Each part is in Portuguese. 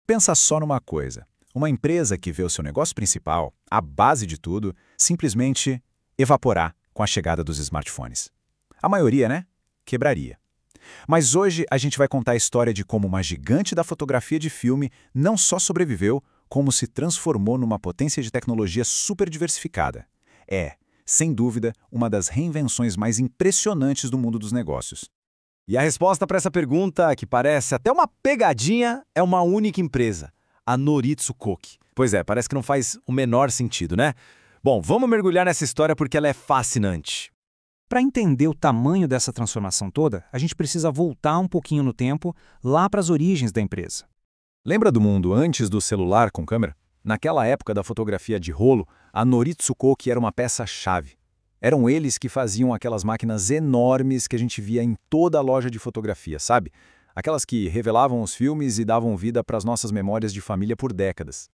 Pensa só numa coisa. Uma empresa que vê o seu negócio principal, a base de tudo, simplesmente evaporar com a chegada dos smartphones. A maioria, né? Quebraria. Mas hoje a gente vai contar a história de como uma gigante da fotografia de filme não só sobreviveu, como se transformou numa potência de tecnologia super diversificada. É, sem dúvida, uma das reinvenções mais impressionantes do mundo dos negócios. E a resposta para essa pergunta, que parece até uma pegadinha, é uma única empresa, a Noritsu Koki. Pois é, parece que não faz o menor sentido, né? Bom, vamos mergulhar nessa história porque ela é fascinante. Para entender o tamanho dessa transformação toda, a gente precisa voltar um pouquinho no tempo, lá para as origens da empresa. Lembra do mundo antes do celular com câmera? Naquela época da fotografia de rolo, a Noritsu Koki era uma peça-chave. Eram eles que faziam aquelas máquinas enormes que a gente via em toda a loja de fotografia, sabe? Aquelas que revelavam os filmes e davam vida para as nossas memórias de família por décadas.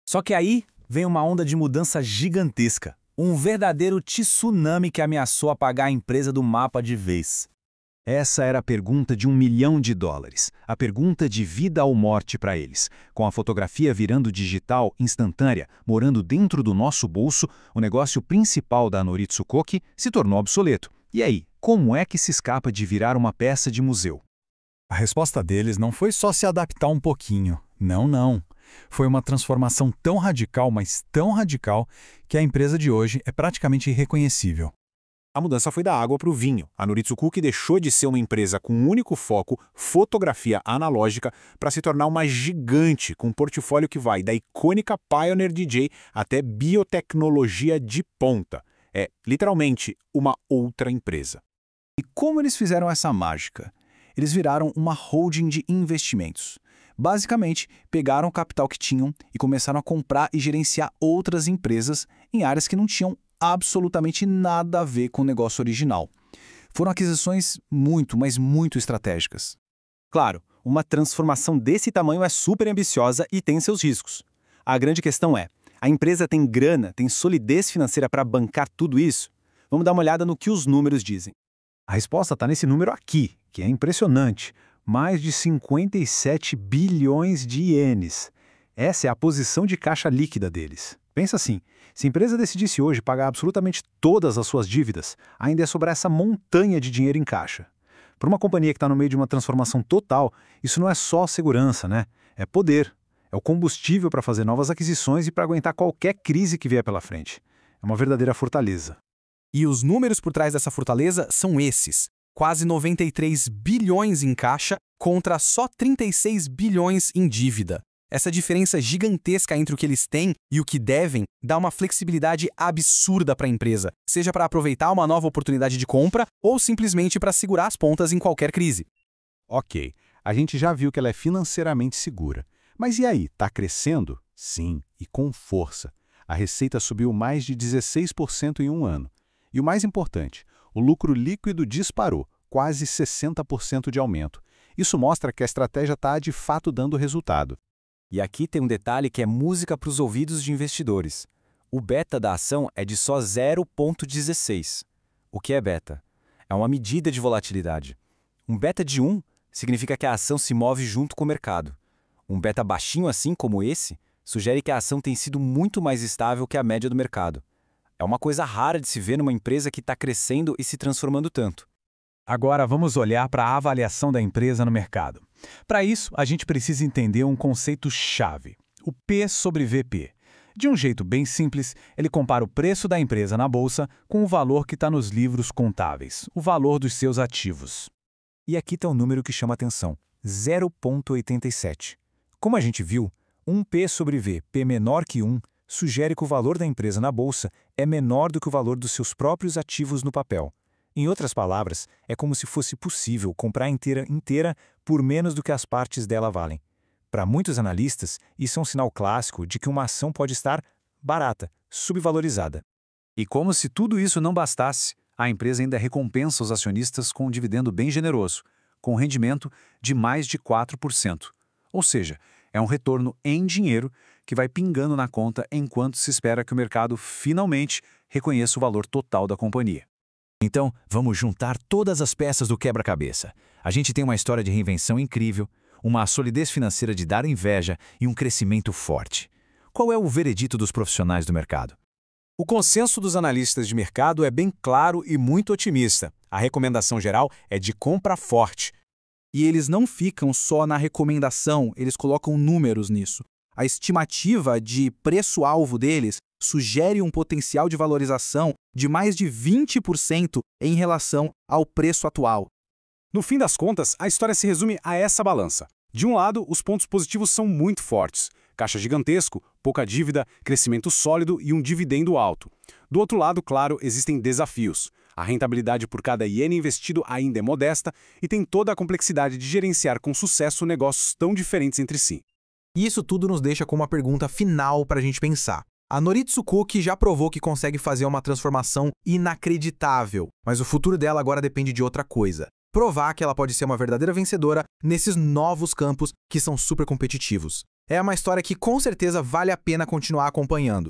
Só que aí vem uma onda de mudança gigantesca. Um verdadeiro tsunami que ameaçou apagar a empresa do mapa de vez. Essa era a pergunta de $1 milhão, a pergunta de vida ou morte para eles. Com a fotografia virando digital instantânea, morando dentro do nosso bolso, o negócio principal da Noritsu Koki se tornou obsoleto. E aí, como é que se escapa de virar uma peça de museu? A resposta deles não foi só se adaptar um pouquinho. Não. Foi uma transformação tão radical, mas tão radical, que a empresa de hoje é praticamente irreconhecível. A mudança foi da água para o vinho. A Noritsu Koki deixou de ser uma empresa com um único foco, fotografia analógica, para se tornar uma gigante com um portfólio que vai da icônica Pioneer DJ até biotecnologia de ponta. É, literalmente, uma outra empresa. E como eles fizeram essa mágica? Eles viraram uma holding de investimentos. Basicamente, pegaram o capital que tinham e começaram a comprar e gerenciar outras empresas em áreas que não tinham absolutamente nada a ver com o negócio original. Foram aquisições muito, mas muito estratégicas. Claro, uma transformação desse tamanho é super ambiciosa e tem seus riscos. A grande questão é, a empresa tem grana, tem solidez financeira para bancar tudo isso? Vamos dar uma olhada no que os números dizem. A resposta está nesse número aqui, que é impressionante. Mais de 57 bilhões de ienes. Essa é a posição de caixa líquida deles. Pensa assim, se a empresa decidisse hoje pagar absolutamente todas as suas dívidas, ainda ia sobrar essa montanha de dinheiro em caixa. Para uma companhia que está no meio de uma transformação total, isso não é só segurança, né? É poder. É o combustível para fazer novas aquisições e para aguentar qualquer crise que vier pela frente. É uma verdadeira fortaleza. E os números por trás dessa fortaleza são esses. Quase 93 bilhões em caixa contra só 36 bilhões em dívida. Essa diferença gigantesca entre o que eles têm e o que devem dá uma flexibilidade absurda para a empresa, seja para aproveitar uma nova oportunidade de compra ou simplesmente para segurar as pontas em qualquer crise. Ok, a gente já viu que ela é financeiramente segura. Mas e aí, está crescendo? Sim, e com força. A receita subiu mais de 16% em um ano. E o mais importante, o lucro líquido disparou, quase 60% de aumento. Isso mostra que a estratégia está de fato dando resultado. E aqui tem um detalhe que é música para os ouvidos de investidores. O beta da ação é de só 0,16. O que é beta? É uma medida de volatilidade. Um beta de 1 significa que a ação se move junto com o mercado. Um beta baixinho assim como esse sugere que a ação tem sido muito mais estável que a média do mercado. É uma coisa rara de se ver numa empresa que está crescendo e se transformando tanto. Agora vamos olhar para a avaliação da empresa no mercado. Para isso, a gente precisa entender um conceito-chave, o P sobre VP. De um jeito bem simples, ele compara o preço da empresa na bolsa com o valor que está nos livros contábeis, o valor dos seus ativos. E aqui está um número que chama atenção, 0,87. Como a gente viu, um P sobre V, P menor que 1, sugere que o valor da empresa na bolsa é menor do que o valor dos seus próprios ativos no papel. Em outras palavras, é como se fosse possível comprar inteira por menos do que as partes dela valem. Para muitos analistas, isso é um sinal clássico de que uma ação pode estar barata, subvalorizada. E como se tudo isso não bastasse, a empresa ainda recompensa os acionistas com um dividendo bem generoso, com rendimento de mais de 4%. Ou seja, é um retorno em dinheiro que vai pingando na conta enquanto se espera que o mercado finalmente reconheça o valor total da companhia. Então, vamos juntar todas as peças do quebra-cabeça. A gente tem uma história de reinvenção incrível, uma solidez financeira de dar inveja e um crescimento forte. Qual é o veredito dos profissionais do mercado? O consenso dos analistas de mercado é bem claro e muito otimista. A recomendação geral é de compra forte. E eles não ficam só na recomendação, eles colocam números nisso. A estimativa de preço-alvo deles sugere um potencial de valorização de mais de 20% em relação ao preço atual. No fim das contas, a história se resume a essa balança. De um lado, os pontos positivos são muito fortes. Caixa gigantesco, pouca dívida, crescimento sólido e um dividendo alto. Do outro lado, claro, existem desafios. A rentabilidade por cada iene investido ainda é modesta e tem toda a complexidade de gerenciar com sucesso negócios tão diferentes entre si. E isso tudo nos deixa com uma pergunta final para a gente pensar. A Noritsu Cookie já provou que consegue fazer uma transformação inacreditável, mas o futuro dela agora depende de outra coisa. Provar que ela pode ser uma verdadeira vencedora nesses novos campos que são super competitivos. É uma história que com certeza vale a pena continuar acompanhando.